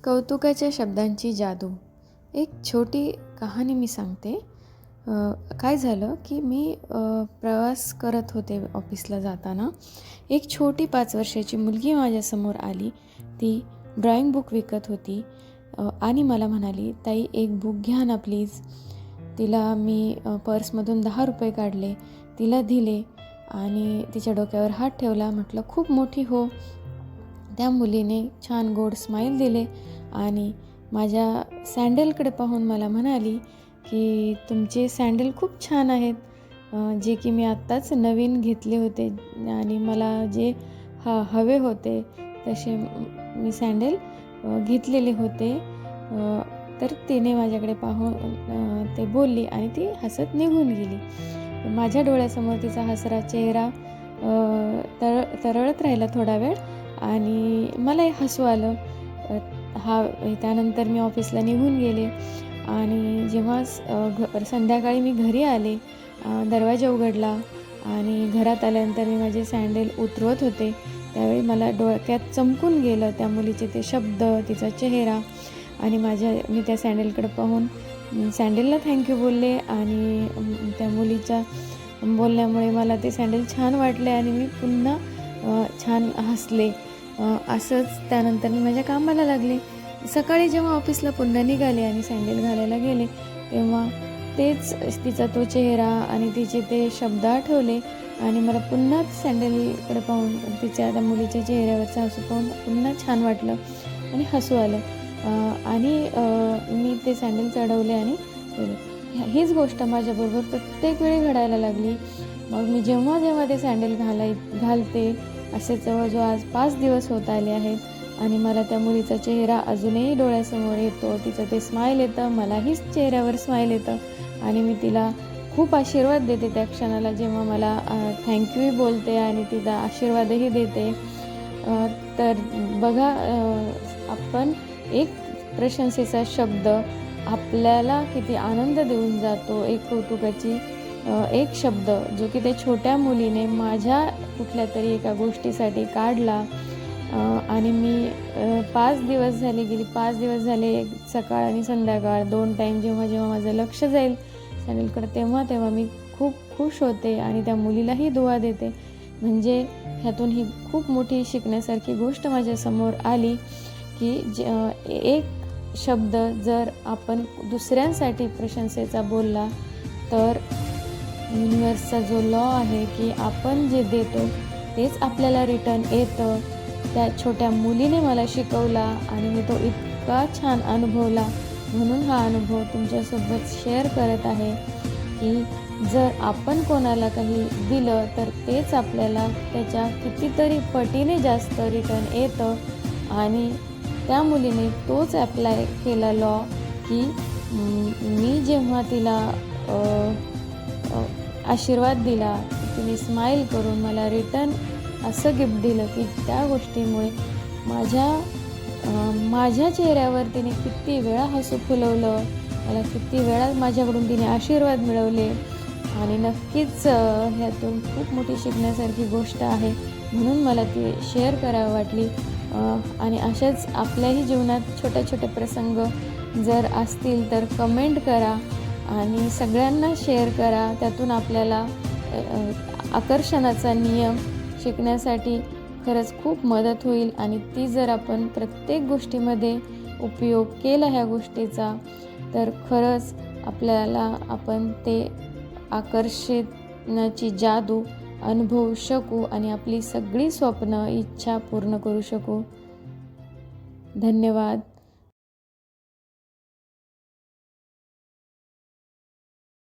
कौतुकाच्या शब्दांची जादू. एक छोटी कहाणी मी सांगते. काय झालं की मी प्रवास करत होते ऑफिसला जाताना. एक छोटी 5 वर्षाची मुलगी माझ्यासमोर आली. ती ड्रॉइंग बुक विकत होती आणि मला म्हणाली, "ताई, एक बुक घ्या ना प्लीज." तिला मी पर्समधून ₹10 काढले, तिला दिले आणि तिच्या डोक्यावर हात ठेवला. म्हटलं, "खूप मोठी हो." त्या मुलीने छान गोड स्माईल दिले आणि माझ्या सँडलकडे पाहून मला म्हणाली की "तुमचे सँडल खूप छान आहेत." जे की मी आत्ताच नवीन घेतले होते आणि मला जे हवे होते तसे मी सँडल घेतलेले होते. तर तिने माझ्याकडे पाहून ते बोलली आणि ती हसत निघून गेली. माझ्या डोळ्यासमोर तिचा हसरा चेहरा तरळत राहिला थोडा वेळ आणि मलाही हसू आलं. त्यानंतर मी ऑफिसला निघून गेले आणि जेव्हा संध्याकाळी मी घरी आले, दरवाजा उघडला आणि घरात आल्यानंतर मी माझे सँडल उतरवत होते. त्यावेळी मला डोक्यात चमकून गेलं त्या मुलीचे ते शब्द, तिचा चेहरा आणि मी त्या सँडलकडे पाहून सँडलला थँक्यू बोलले आणि त्या मुलीच्या बोलण्यामुळे मला ते सँडल छान वाटले आणि मी पुन्हा छान हसले. असंच त्यानंतर मी माझ्या कामाला लागले. सकाळी जेव्हा ऑफिसला पुन्हा निघाले आणि सँडल घालायला गेले, तेव्हा तेच तिचा तो चेहरा आणि तिचे ते शब्द आठवले आणि मला पुन्हा सँडलकडे पाहून त्या मुलीच्या चेहऱ्यावरचं हसू पाहून पुन्हा छान वाटलं आणि हसू आलं. आणि मी ते सँडल चढवले आणि गेले. हीच गोष्ट माझ्याबरोबर प्रत्येक वेळी घडायला लागली. मग मी जेव्हा ते सँडल घालते, असे जवळजवळ आज 5 दिवस होत आले आहेत आणि मला त्या मुलीचा चेहरा अजूनही डोळ्यासमोर येतो. तिचं ते स्माईल येतं, मलाही चेहऱ्यावर स्माईल येतं आणि मी तिला खूप आशीर्वाद देते त्या क्षणाला, जेव्हा मला थँक्यूही बोलते आणि तिचा आशीर्वादही देते. तर बघा, आपण एक प्रशंसेचा शब्द आपल्याला किती आनंद देऊन जातो. एक कौतुकाची एक शब्द जो की त्या छोट्या मुलीने माझ्या कुठल्या तरी एका गोष्टीसाठी काढला आणि मी 5 दिवस झाले सकाळ आणि संध्याकाळ 2 टाईम जेव्हा माझं लक्ष जाईल सँडलकडे तेव्हा मी खूप खुश होते आणि त्या मुलीलाही दुआ देते. म्हणजे ह्यातून ही खूप मोठी शिकण्यासारखी गोष्ट माझ्यासमोर आली की एक शब्द जर आपण दुसऱ्यांसाठी प्रशंसेचा बोलला तर युनिवर्सचा जो लॉ आहे की आपण जे देतो तेच आपल्याला रिटर्न येतं. त्या छोट्या मुलीने मला शिकवला आणि मी तो इतका छान अनुभवला, म्हणून हा अनुभव तुमच्यासोबत शेअर करत आहे की जर आपण कोणाला काही दिलं तर तेच आपल्याला त्याच्या कितीतरी पटीने जास्त रिटर्न येतं. आणि त्या मुलीने तोच ॲप्लाय केला लॉ की मी जेव्हा तिला आशीर्वाद दिला, तिने स्माईल करून मला रिटर्न असं गिफ्ट दिलं की त्या गोष्टीमुळे माझ्या चेहऱ्यावर तिने किती वेळा हसू फुलवलं, मला किती वेळा माझ्याकडून तिने आशीर्वाद मिळवले आणि नक्कीच ह्यातून खूप मोठी शिकण्यासारखी गोष्ट आहे, म्हणून मला ती शेअर करावी वाटली. आणि अशाच आपल्याही जीवनात छोटे प्रसंग जर असतील तर कमेंट करा आणि सगळ्यांना शेअर करा. त्यातून आपल्याला आकर्षणाचा नियम शिकण्यासाठी खरंच खूप मदत होईल आणि ती जर आपण प्रत्येक गोष्टीमध्ये उपयोग केला ह्या गोष्टीचा तर खरंच आपण ते आकर्षणाची जादू अनुभवू शकू आणि आपली सगळी स्वप्न, इच्छा पूर्ण करू शकू. धन्यवाद.